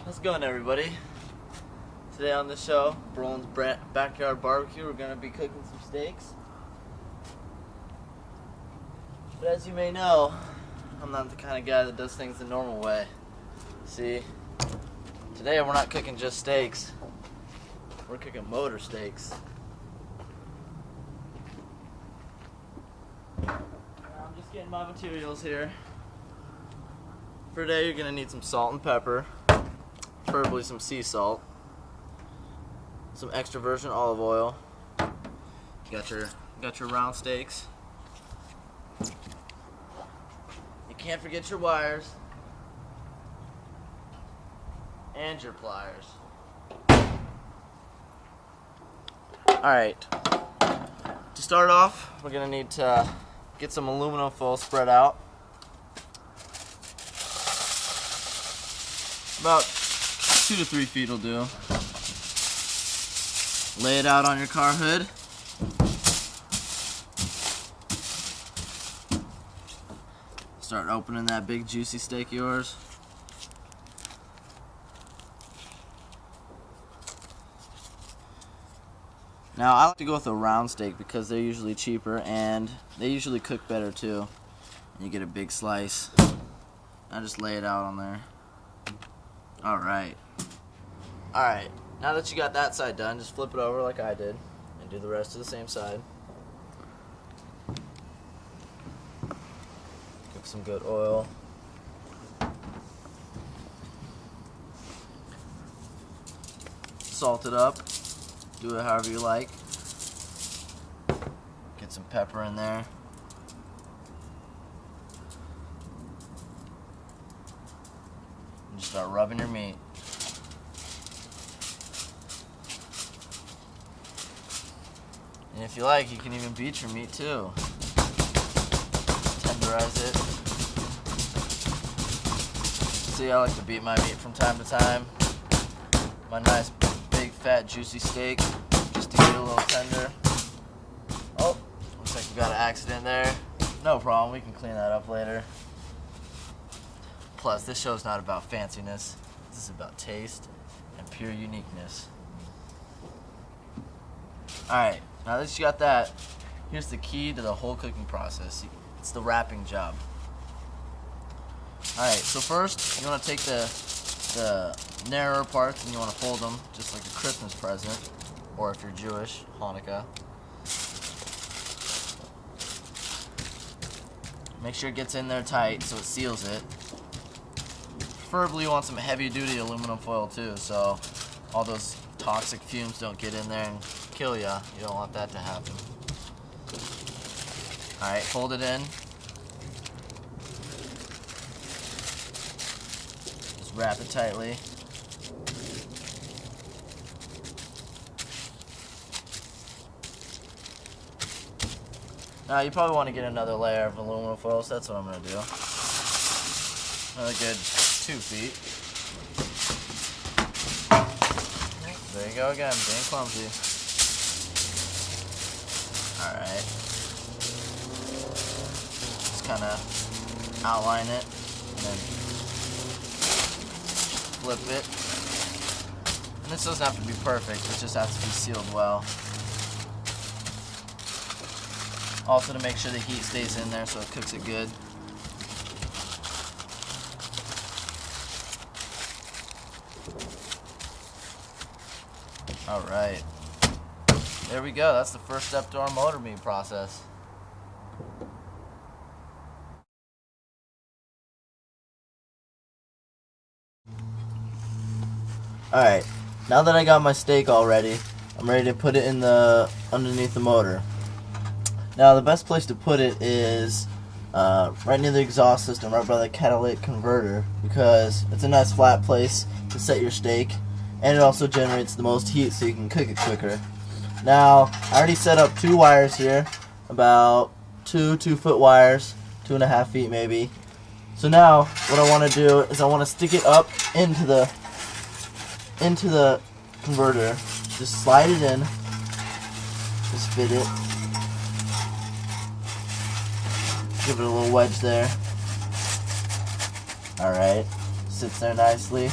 How's it going, everybody? Today on the show, Brolin's Backyard Barbecue, we're going to be cooking some steaks. But as you may know, I'm not the kind of guy that does things the normal way. See, today we're not cooking just steaks, we're cooking motor steaks. I'm just getting my materials here. For today, you're going to need some salt and pepper, preferably some sea salt, some extra virgin olive oil. You got your round steaks. You can't forget your wires and your pliers. Alright, to start off, we're going to need to get some aluminum foil spread out. About 2 to 3 feet will do. Lay it out on your car hood. Start opening that big juicy steak of yours. Now I like to go with a round steak because they're usually cheaper and they usually cook better too. And you get a big slice. I just lay it out on there. Alright, now that you got that side done, just flip it over like I did and do the rest of the same side. Give some good oil. Salt it up, do it however you like. Get some pepper in there. Just start rubbing your meat. And if you like, you can even beat your meat too. Tenderize it. See, I like to beat my meat from time to time. My nice, big, fat, juicy steak, just to get it a little tender. Oh, looks like we got an accident there. No problem, we can clean that up later. Plus, this show's not about fanciness. This is about taste and pure uniqueness. Alright, now that you got that, here's the key to the whole cooking process. It's the wrapping job. Alright, so first, you want to take the narrower parts and you want to fold them just like a Christmas present, or if you're Jewish, Hanukkah. Make sure it gets in there tight so it seals it. Preferably you want some heavy-duty aluminum foil too, so all those toxic fumes don't get in there and kill ya. You don't want that to happen. Alright, fold it in. Just wrap it tightly. Now you probably want to get another layer of aluminum foil, so that's what I'm going to do. Another good 2 feet. There you go again, being clumsy. Alright. Just kind of outline it and then flip it. And this doesn't have to be perfect, it just has to be sealed well. Also to make sure the heat stays in there so it cooks it good. Alright, there we go. That's the first step to our motor meat process. Alright, now that I got my steak all ready, I'm ready to put it in underneath the motor. Now the best place to put it is right near the exhaust system, right by the catalytic converter, because it's a nice flat place to set your steak. And it also generates the most heat so you can cook it quicker. Now, I already set up 2 wires here, about 2 2-foot wires, 2.5 feet maybe. So now, what I want to do is I want to stick it up into the converter. Just slide it in, just fit it. Give it a little wedge there. Alright, sits there nicely.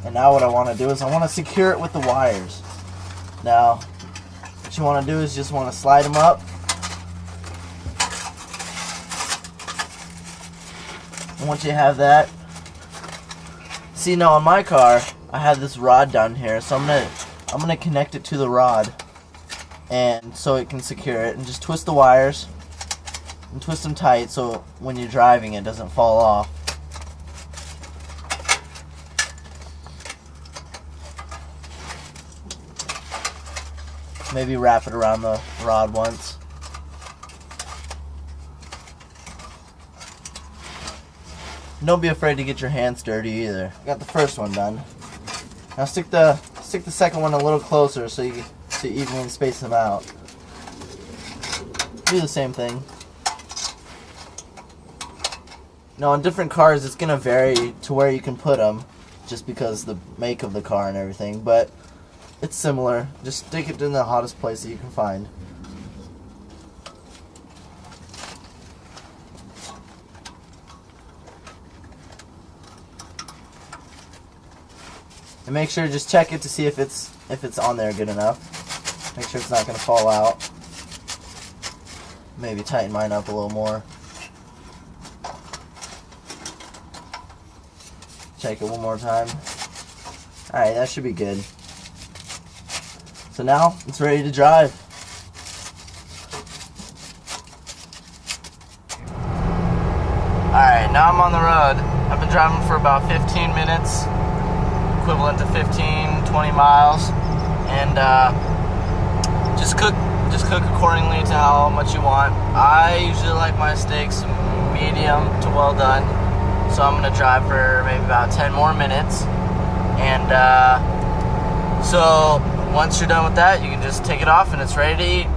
And now what I want to do is I want to secure it with the wires. Now, what you want to do is just want to slide them up. And once you have that, see now on my car, I have this rod down here, so I'm gonna connect it to the rod, and so it can secure it. And just twist the wires and twist them tight so when you're driving it doesn't fall off. Maybe wrap it around the rod once. Don't be afraid to get your hands dirty either. Got the first one done. Now stick the second one a little closer so you evenly space them out. Do the same thing. Now on different cars it's gonna vary to where you can put them, just because the make of the car and everything, but it's similar. Just stick it in the hottest place that you can find. And make sure to just check it to see if it's on there good enough. Make sure it's not going to fall out. Maybe tighten mine up a little more. Check it one more time. Alright, that should be good. So now it's ready to drive. Alright, now I'm on the road. I've been driving for about 15 minutes, equivalent to 15-20 miles, and just cook accordingly to how much you want. I usually like my steaks medium to well done, so I'm gonna drive for maybe about 10 more minutes, and so once you're done with that, you can just take it off and it's ready to eat.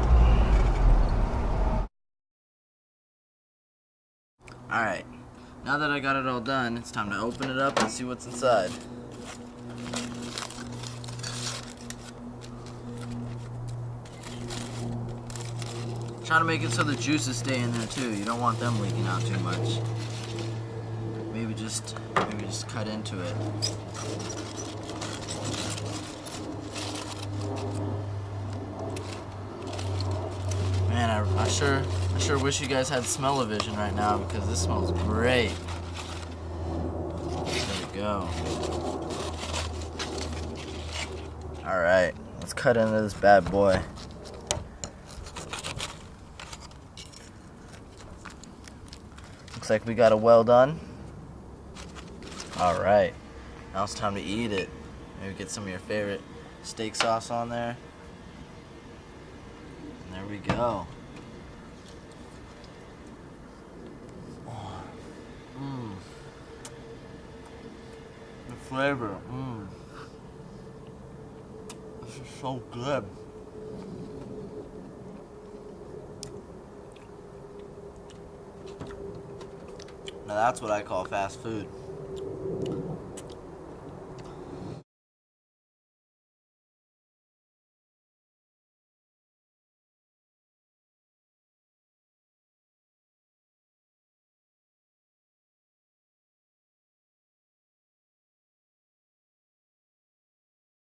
Alright, now that I got it all done, it's time to open it up and see what's inside. Try to make it so the juices stay in there too. You don't want them leaking out too much. Maybe just cut into it. Man, I sure wish you guys had smell-o-vision right now, because this smells great. There we go. Alright, let's cut into this bad boy. Looks like we got it well done. Alright, now it's time to eat it. Maybe get some of your favorite steak sauce on there. And there we go. The flavor, this is so good. Now that's what I call fast food.